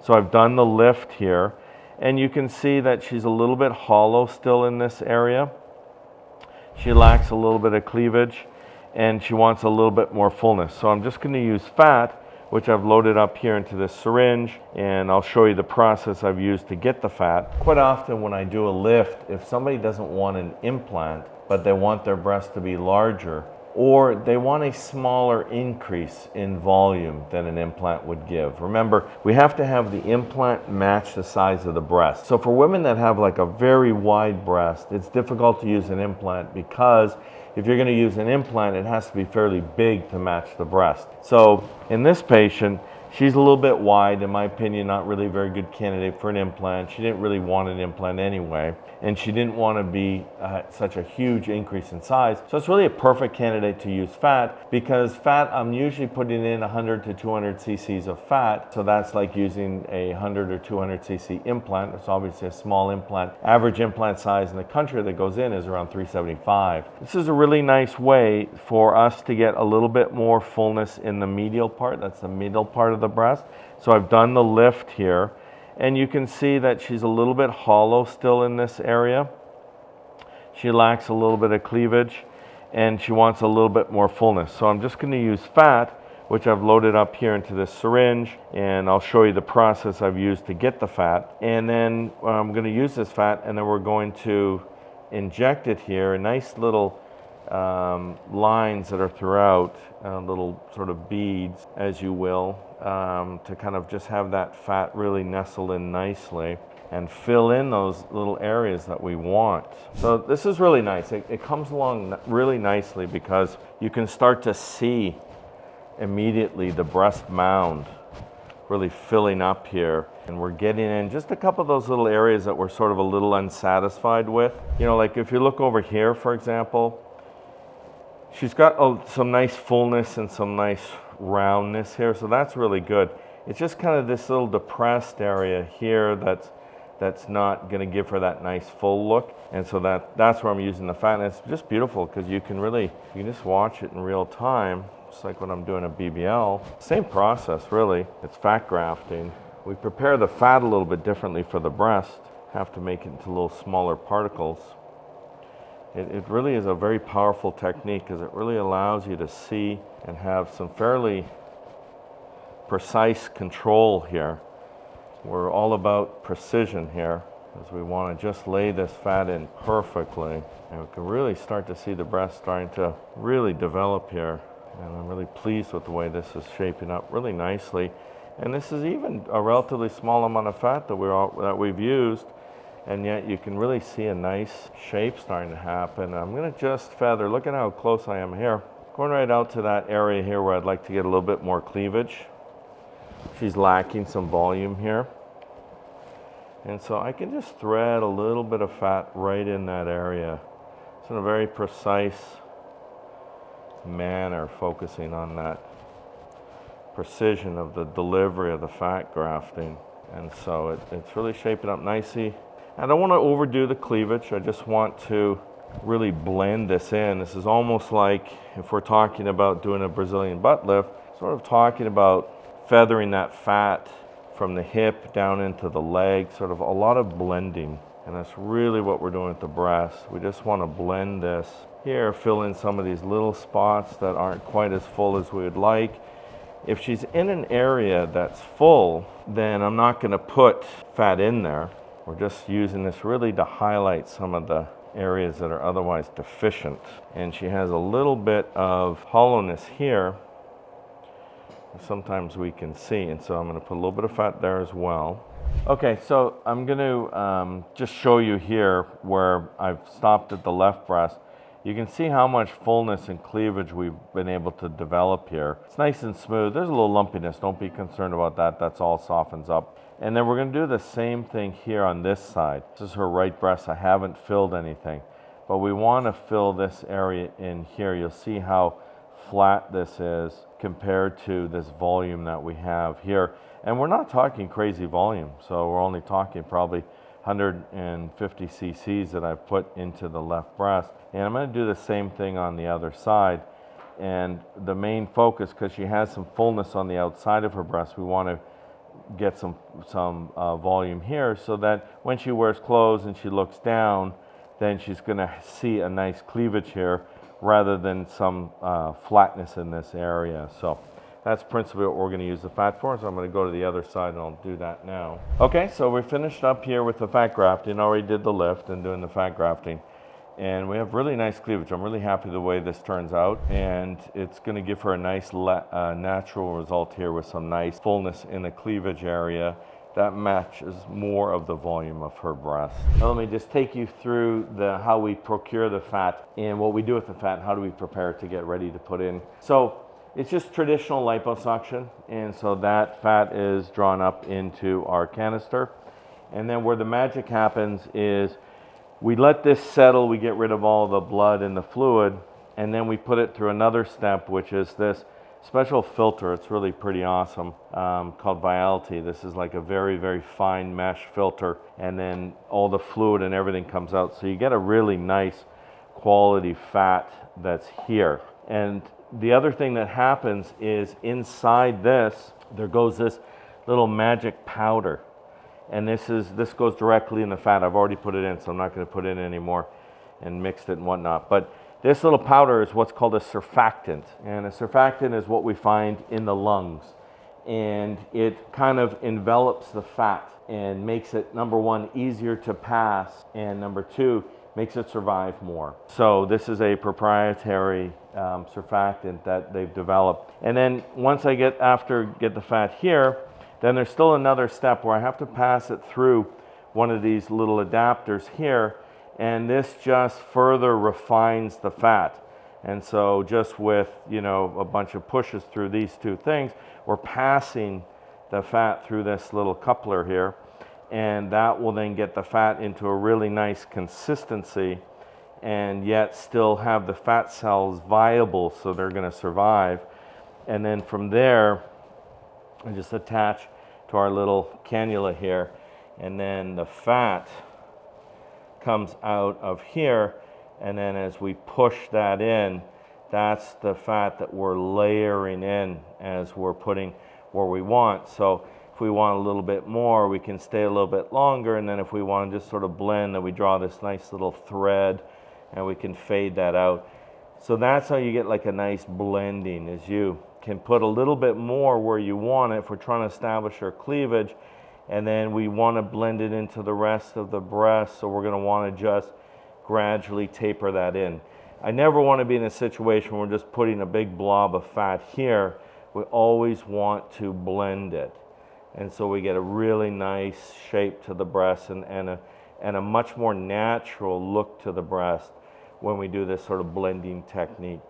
So I've done the lift here, and you can see that she's a little bit hollow still in this area. She lacks a little bit of cleavage, and she wants a little bit more fullness. So I'm just going to use fat, which I've loaded up here into this syringe, and I'll show you the process I've used to get the fat. Quite often when I do a lift, if somebody doesn't want an implant, but they want their breast to be larger, or they want a smaller increase in volume than an implant would give. Remember, we have to have the implant match the size of the breast. So for women that have like a very wide breast, it's difficult to use an implant because if you're going to use an implant, it has to be fairly big to match the breast. So in this patient, she's a little bit wide, in my opinion, not really a very good candidate for an implant. She didn't really want an implant anyway, and she didn't want to be such a huge increase in size. So it's really a perfect candidate to use fat, because fat, I'm usually putting in 100 to 200 cc's of fat. So that's like using a 100 or 200 cc implant. It's obviously a small implant. Average implant size in the country that goes in is around 375. This is a really nice way for us to get a little bit more fullness in the medial part. That's the middle part of the breast. So I've done the lift here, and you can see that she's a little bit hollow still in this area. She lacks a little bit of cleavage, and she wants a little bit more fullness. So I'm just going to use fat, which I've loaded up here into this syringe, and I'll show you the process I've used to get the fat. And then I'm going to use this fat, and then we're going to inject it here, a nice little lines that are throughout, little sort of beads, as you will, to kind of just have that fat really nestle in nicely and fill in those little areas that we want. So this is really nice. It comes along really nicely because you can start to see immediately the breast mound really filling up here, and we're getting in just a couple of those little areas that we're sort of a little unsatisfied with. You know, like if you look over here, for example, she's got some nice fullness and some nice roundness here, so that's really good. It's just kind of this little depressed area here that's not going to give her that nice full look, and so that's where I'm using the fat. And it's just beautiful because you can just watch it in real time. It's like when I'm doing a BBL. Same process, really. It's fat grafting. We prepare the fat a little bit differently for the breast. Have to make it into little smaller particles. It really is a very powerful technique because it really allows you to see and have some fairly precise control here. We're all about precision here, because we want to just lay this fat in perfectly. And we can really start to see the breast starting to really develop here. And I'm really pleased with the way this is shaping up really nicely. And this is even a relatively small amount of fat that we've used, and yet you can really see a nice shape starting to happen. I'm going to just feather. Look at how close I am here. Going right out to that area here where I'd like to get a little bit more cleavage. She's lacking some volume here. And so I can just thread a little bit of fat right in that area. It's in a very precise manner, focusing on that precision of the delivery of the fat grafting. And so it's really shaping up nicely. I don't want to overdo the cleavage. I just want to really blend this in. This is almost like if we're talking about doing a Brazilian butt lift, sort of talking about feathering that fat from the hip down into the leg, sort of a lot of blending. And that's really what we're doing with the breast. We just want to blend this here, fill in some of these little spots that aren't quite as full as we would like. If she's in an area that's full, then I'm not going to put fat in there. We're just using this really to highlight some of the areas that are otherwise deficient. And she has a little bit of hollowness here. Sometimes we can see, and so I'm going to put a little bit of fat there as well. Okay, so I'm going to just show you here where I've stopped at the left breast. You can see how much fullness and cleavage we've been able to develop here. It's nice and smooth. There's a little lumpiness. Don't be concerned about that. That's all softens up. And then we're going to do the same thing here on this side. This is her right breast. I haven't filled anything, but we want to fill this area in here. You'll see how flat this is compared to this volume that we have here. And we're not talking crazy volume. So we're only talking probably 150 cc's that I've put into the left breast. And I'm going to do the same thing on the other side. And the main focus, because she has some fullness on the outside of her breast, we want to get some volume here, so that when she wears clothes and she looks down, then she's going to see a nice cleavage here rather than some flatness in this area. So that's principally what we're going to use the fat for. So I'm going to go to the other side and I'll do that now. Okay, so we finished up here with the fat grafting. Already did the lift and doing the fat grafting. And we have really nice cleavage. I'm really happy the way this turns out. And it's going to give her a nice natural result here with some nice fullness in the cleavage area that matches more of the volume of her breast. Now let me just take you through how we procure the fat and what we do with the fat and how do we prepare it to get ready to put in. So it's just traditional liposuction, and so that fat is drawn up into our canister. And then where the magic happens is we let this settle, we get rid of all the blood and the fluid, and then we put it through another step, which is this special filter. It's really pretty awesome, called Viality. This is like a very, very fine mesh filter, and then all the fluid and everything comes out. So you get a really nice quality fat that's here. And the other thing that happens is inside this, there goes this little magic powder. And this goes directly in the fat. I've already put it in, so I'm not going to put it in anymore and mixed it and whatnot. But this little powder is what's called a surfactant. And a surfactant is what we find in the lungs. And it kind of envelops the fat and makes it, number one, easier to pass, and number two, makes it survive more. So this is a proprietary surfactant that they've developed. And then once I get the fat here, then there's still another step where I have to pass it through one of these little adapters here, and this just further refines the fat. And so just with, you know, a bunch of pushes through these two things, we're passing the fat through this little coupler here, and that will then get the fat into a really nice consistency and yet still have the fat cells viable so they're going to survive. And then from there, I just attach to our little cannula here, and then the fat comes out of here, and then as we push that in, that's the fat that we're layering in as we're putting where we want. So if we want a little bit more, we can stay a little bit longer, and then if we want to just sort of blend, then we draw this nice little thread and we can fade that out. So that's how you get like a nice blending, is you can put a little bit more where you want it if we're trying to establish our cleavage, and then we want to blend it into the rest of the breast, so we're going to want to just gradually taper that in. I never want to be in a situation where we're just putting a big blob of fat here. We always want to blend it, and so we get a really nice shape to the breast and a much more natural look to the breast when we do this sort of blending technique.